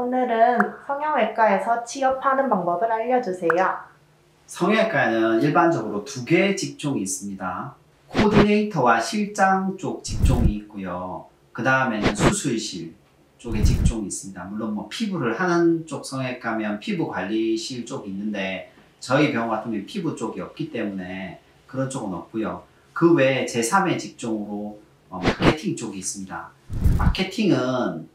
오늘은 성형외과에서 취업하는 방법을 알려주세요. 성형외과에는 일반적으로 두 개의 직종이 있습니다. 코디네이터와 실장 쪽 직종이 있고요. 그 다음에는 수술실 쪽의 직종이 있습니다. 물론 피부를 하는 쪽 성형외과면 피부 관리실 쪽이 있는데 저희 병원 같은 경우는 피부 쪽이 없기 때문에 그런 쪽은 없고요. 그 외에 제3의 직종으로 마케팅 쪽이 있습니다. 마케팅은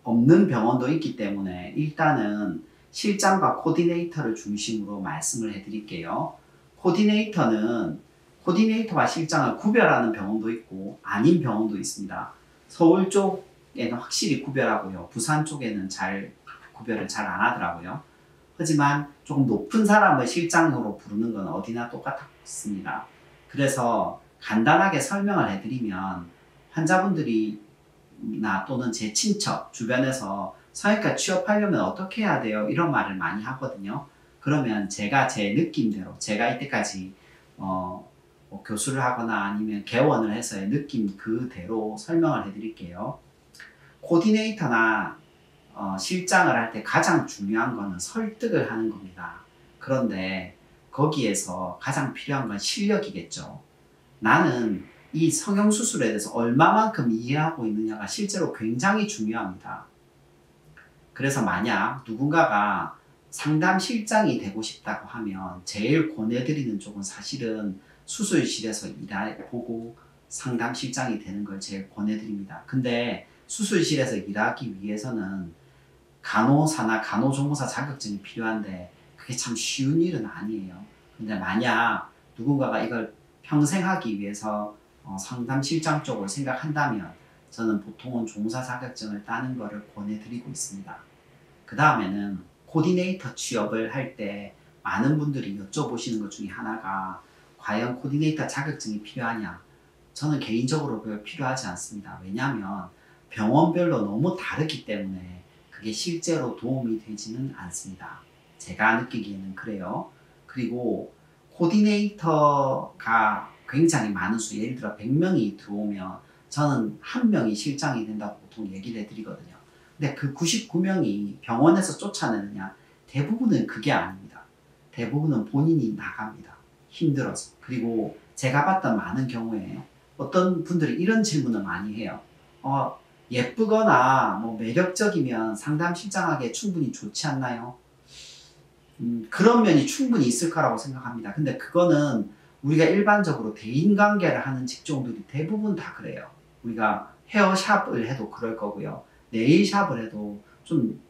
없는 병원도 있기 때문에 일단은 실장과 코디네이터를 중심으로 말씀을 해드릴게요. 코디네이터와 실장을 구별하는 병원도 있고 아닌 병원도 있습니다. 서울 쪽에는 확실히 구별하고요. 부산 쪽에는 구별을 잘 안 하더라고요. 하지만 조금 높은 사람을 실장으로 부르는 건 어디나 똑같습니다. 그래서 간단하게 설명을 해드리면 환자분들이나 또는 제 친척 주변에서 성형외과 취업하려면 어떻게 해야 돼요? 이런 말을 많이 하거든요. 그러면 제가 제 느낌대로 제가 이때까지 교수를 하거나 아니면 개원을 해서의 느낌 그대로 설명을 해드릴게요. 코디네이터나 실장을 할 때 가장 중요한 거는 설득을 하는 겁니다. 그런데 거기에서 가장 필요한 건 실력이겠죠. 나는 이 성형수술에 대해서 얼마만큼 이해하고 있느냐가 실제로 굉장히 중요합니다. 그래서 만약 누군가가 상담실장이 되고 싶다고 하면 제일 권해드리는 쪽은 사실은 수술실에서 일해보고 상담실장이 되는 걸 제일 권해드립니다. 근데 수술실에서 일하기 위해서는 간호사나 간호조무사 자격증이 필요한데 그게 참 쉬운 일은 아니에요. 근데 만약 누군가가 이걸 평생 하기 위해서 상담실장 쪽을 생각한다면 저는 보통은 조무사 자격증을 따는 것을 권해드리고 있습니다. 그 다음에는 코디네이터 취업을 할 때 많은 분들이 여쭤보시는 것 중에 하나가 과연 코디네이터 자격증이 필요하냐? 저는 개인적으로 별 필요하지 않습니다. 왜냐하면 병원별로 너무 다르기 때문에 그게 실제로 도움이 되지는 않습니다. 제가 느끼기에는 그래요. 그리고 코디네이터가 굉장히 많은 수, 예를 들어 100명이 들어오면 저는 한 명이 실장이 된다고 보통 얘기를 해드리거든요. 근데 그 99명이 병원에서 쫓아내느냐? 대부분은 그게 아닙니다. 대부분은 본인이 나갑니다. 힘들어서. 그리고 제가 봤던 많은 경우에 어떤 분들이 이런 질문을 많이 해요. 예쁘거나 매력적이면 상담실장하기에 충분히 좋지 않나요? 그런 면이 충분히 있을 거라고 생각합니다. 근데 그거는 우리가 일반적으로 대인관계를 하는 직종들이 대부분 다 그래요. 우리가 헤어샵을 해도 그럴 거고요. 네일샵을 해도 좀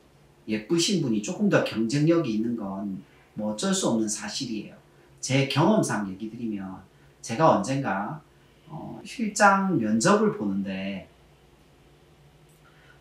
예쁘신 분이 조금 더 경쟁력이 있는 건 어쩔 수 없는 사실이에요. 제 경험상 얘기 드리면 제가 언젠가 실장 면접을 보는데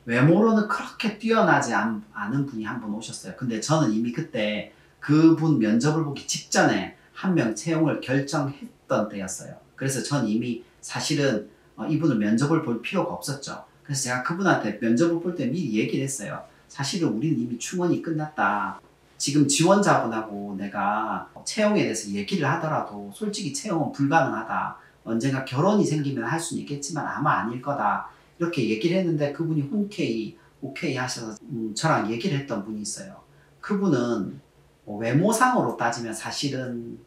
외모로는 그렇게 뛰어나지 않은 분이 한 분 오셨어요. 근데 저는 이미 그때 그분 면접을 보기 직전에 한 명 채용을 결정했던 때였어요. 그래서 전 이미 사실은 이분을 면접을 볼 필요가 없었죠. 그래서 제가 그분한테 면접을 볼 때 미리 얘기를 했어요. 사실은 우리는 이미 충원이 끝났다. 지금 지원자분하고 내가 채용에 대해서 얘기를 하더라도 솔직히 채용은 불가능하다. 언젠가 결혼이 생기면 할 수는 있겠지만 아마 아닐 거다. 이렇게 얘기를 했는데 그분이 흔쾌히 오케이 하셔서 저랑 얘기를 했던 분이 있어요. 그분은 외모상으로 따지면 사실은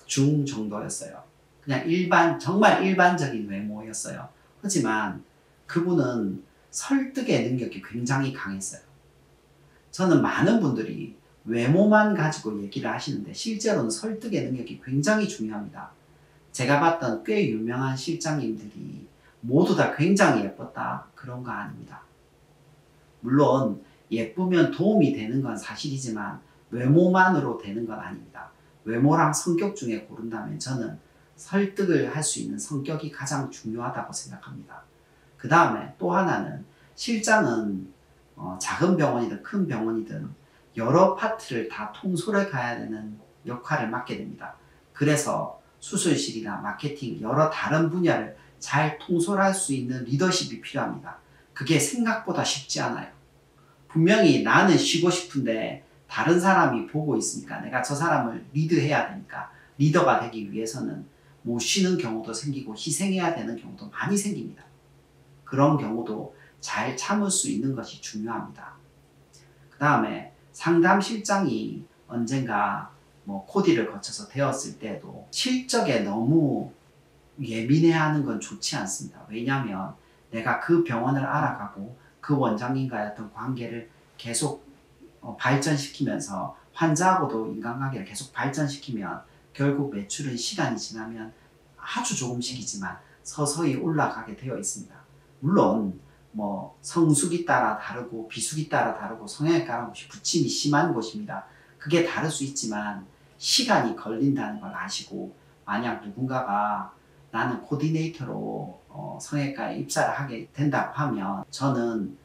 중 정도였어요. 그냥 정말 일반적인 외모였어요. 하지만 그분은 설득의 능력이 굉장히 강했어요. 저는 많은 분들이 외모만 가지고 얘기를 하시는데 실제로는 설득의 능력이 굉장히 중요합니다. 제가 봤던 꽤 유명한 실장님들이 모두 다 굉장히 예뻤다 그런 거 아닙니다. 물론 예쁘면 도움이 되는 건 사실이지만 외모만으로 되는 건 아닙니다. 외모랑 성격 중에 고른다면 저는 설득을 할 수 있는 성격이 가장 중요하다고 생각합니다. 그 다음에 또 하나는 실장은 작은 병원이든 큰 병원이든 여러 파트를 다 통솔해 가야 되는 역할을 맡게 됩니다. 그래서 수술실이나 마케팅 여러 다른 분야를 잘 통솔할 수 있는 리더십이 필요합니다. 그게 생각보다 쉽지 않아요. 분명히 나는 쉬고 싶은데 다른 사람이 보고 있으니까 내가 저 사람을 리드해야 되니까 리더가 되기 위해서는 못 쉬는 경우도 생기고 희생해야 되는 경우도 많이 생깁니다. 그런 경우도 잘 참을 수 있는 것이 중요합니다. 그 다음에 상담실장이 언젠가 뭐 코디를 거쳐서 되었을 때도 실적에 너무 예민해하는 건 좋지 않습니다. 왜냐하면 내가 그 병원을 알아가고 그 원장님과의 어떤 관계를 계속 발전시키면서 환자하고도 인간관계를 계속 발전시키면 결국 매출은 시간이 지나면 아주 조금씩이지만 서서히 올라가게 되어 있습니다. 물론 뭐 성수기 따라 다르고 비수기 따라 다르고 성향에 따른 곳이 부침이 심한 곳입니다. 그게 다를 수 있지만 시간이 걸린다는 걸 아시고 만약 누군가가 나는 코디네이터로 성형외과에 입사를 하게 된다고 하면 저는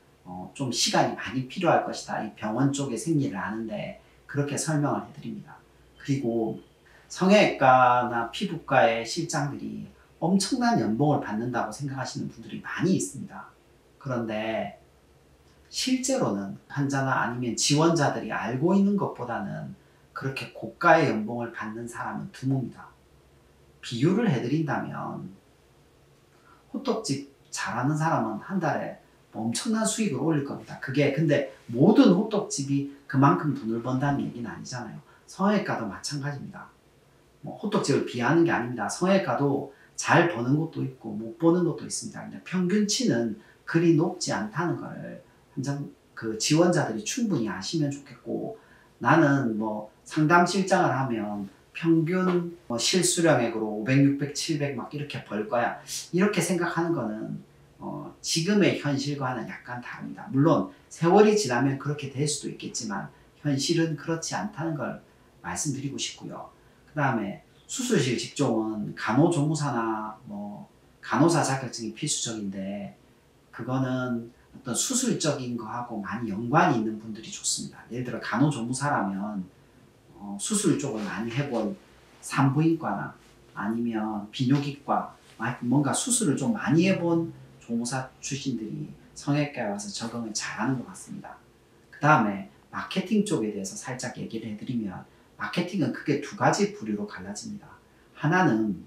좀 시간이 많이 필요할 것이다. 이 병원 쪽의 생리를 아는데 그렇게 설명을 해드립니다. 그리고 성형외과나 피부과의 실장들이 엄청난 연봉을 받는다고 생각하시는 분들이 많이 있습니다. 그런데 실제로는 환자나 아니면 지원자들이 알고 있는 것보다는 그렇게 고가의 연봉을 받는 사람은 드뭅니다. 비유를 해드린다면 호떡집 잘하는 사람은 한 달에 엄청난 수익을 올릴 겁니다. 그게 근데 모든 호떡집이 그만큼 돈을 번다는 얘기는 아니잖아요. 성형외과도 마찬가지입니다. 뭐 호떡집을 비하하는 게 아닙니다. 성형외과도 잘 버는 곳도 있고 못 버는 곳도 있습니다. 근데 평균치는 그리 높지 않다는 걸 그 지원자들이 충분히 아시면 좋겠고, 나는 뭐 상담실장을 하면 평균 실수령액으로 500, 600, 700 막 이렇게 벌 거야. 이렇게 생각하는 거는 지금의 현실과는 약간 다릅니다. 물론 세월이 지나면 그렇게 될 수도 있겠지만 현실은 그렇지 않다는 걸 말씀드리고 싶고요. 그 다음에 수술실 직종은 간호조무사나 뭐 간호사 자격증이 필수적인데 그거는 어떤 수술적인 거하고 많이 연관이 있는 분들이 좋습니다. 예를 들어 간호조무사라면 수술 쪽을 많이 해본 산부인과나 아니면 비뇨기과 뭔가 수술을 좀 많이 해본 조무사 출신들이 성형외과에 와서 적응을 잘하는 것 같습니다. 그 다음에 마케팅 쪽에 대해서 살짝 얘기를 해드리면 마케팅은 크게 두 가지 부류로 갈라집니다. 하나는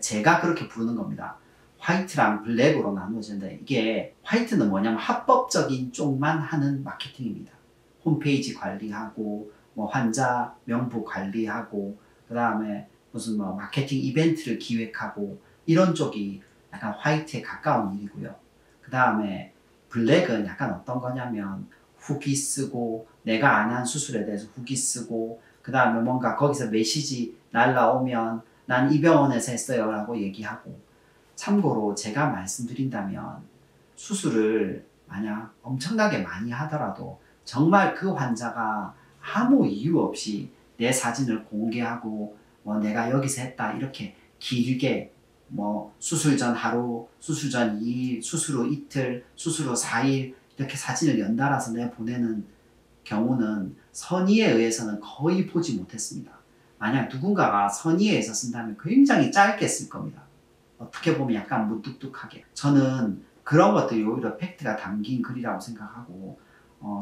제가 그렇게 부르는 겁니다. 화이트랑 블랙으로 나누어지는데 이게 화이트는 뭐냐면 합법적인 쪽만 하는 마케팅입니다. 홈페이지 관리하고 뭐 환자 명부 관리하고 그 다음에 무슨 뭐 마케팅 이벤트를 기획하고 이런 쪽이 약간 화이트에 가까운 일이고요. 그 다음에 블랙은 약간 어떤 거냐면 후기 쓰고 내가 안 한 수술에 대해서 후기 쓰고 그 다음에 뭔가 거기서 메시지 날라오면 난 이 병원에서 했어요 라고 얘기하고, 참고로 제가 말씀드린다면 수술을 만약 엄청나게 많이 하더라도 정말 그 환자가 아무 이유 없이 내 사진을 공개하고 뭐 내가 여기서 했다 이렇게 길게 뭐 수술 전 하루, 수술 전 2일, 수술 후 이틀, 수술 후 4일 이렇게 사진을 연달아서 내보내는 경우는 선의에 의해서는 거의 보지 못했습니다. 만약 누군가가 선의에 의해서 쓴다면 굉장히 짧게 쓸 겁니다. 어떻게 보면 약간 무뚝뚝하게. 저는 그런 것들이 오히려 팩트가 담긴 글이라고 생각하고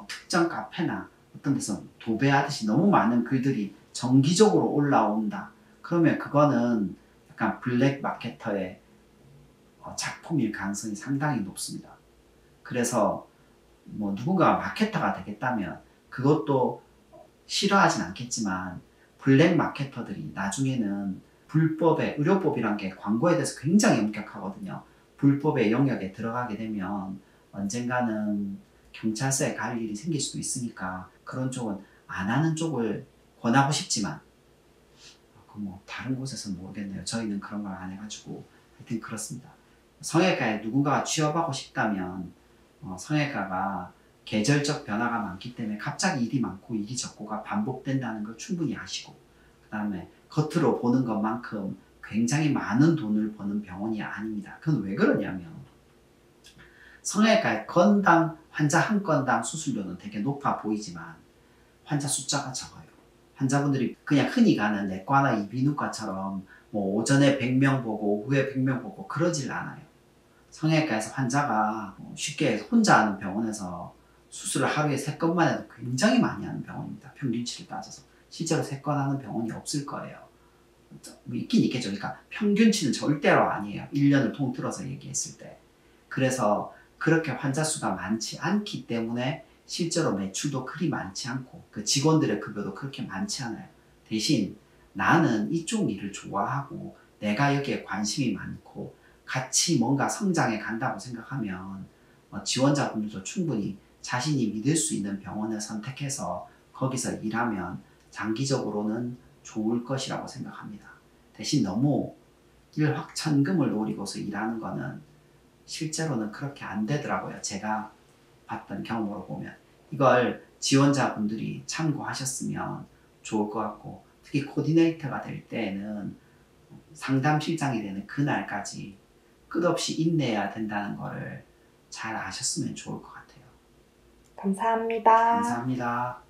특정 카페나 어떤 데서 도배하듯이 너무 많은 글들이 정기적으로 올라온다. 그러면 그거는 약간 블랙 마케터의 작품일 가능성이 상당히 높습니다. 그래서 뭐 누군가가 마케터가 되겠다면 그것도 싫어하진 않겠지만 블랙 마케터들이 나중에는 불법의 의료법이란 게 광고에 대해서 굉장히 엄격하거든요. 불법의 영역에 들어가게 되면 언젠가는 경찰서에 갈 일이 생길 수도 있으니까 그런 쪽은 안 하는 쪽을 권하고 싶지만 뭐 다른 곳에서는 모르겠네요. 저희는 그런 걸 안 해가지고 하여튼 그렇습니다. 성형외과에 누군가가 취업하고 싶다면 성형외과가 계절적 변화가 많기 때문에 갑자기 일이 많고 일이 적고가 반복된다는 걸 충분히 아시고, 그 다음에 겉으로 보는 것만큼 굉장히 많은 돈을 버는 병원이 아닙니다. 그건 왜 그러냐면 성형외과의 건당 환자 한 건당 수술료는 되게 높아 보이지만 환자 숫자가 적어요. 환자분들이 그냥 흔히 가는 내과나 이비인후과처럼 뭐 오전에 100명 보고 오후에 100명 보고 그러질 않아요. 성형외과에서 환자가 쉽게 혼자 하는 병원에서 수술을 하루에 3건만 해도 굉장히 많이 하는 병원입니다. 평균치를 따져서. 실제로 3건 하는 병원이 없을 거예요. 뭐 있긴 있겠죠. 그러니까 평균치는 절대로 아니에요. 1년을 통틀어서 얘기했을 때. 그래서 그렇게 환자 수가 많지 않기 때문에 실제로 매출도 그리 많지 않고 그 직원들의 급여도 그렇게 많지 않아요. 대신 나는 이쪽 일을 좋아하고 내가 여기에 관심이 많고 같이 뭔가 성장해 간다고 생각하면 지원자분들도 충분히 자신이 믿을 수 있는 병원을 선택해서 거기서 일하면 장기적으로는 좋을 것이라고 생각합니다. 대신 너무 일확천금을 노리고서 일하는 거는 실제로는 그렇게 안 되더라고요. 제가 봤던 경험으로 보면. 이걸 지원자분들이 참고하셨으면 좋을 것 같고, 특히 코디네이터가 될 때에는 상담실장이 되는 그날까지 끝없이 인내해야 된다는 거를 잘 아셨으면 좋을 것 같아요. 감사합니다. 감사합니다.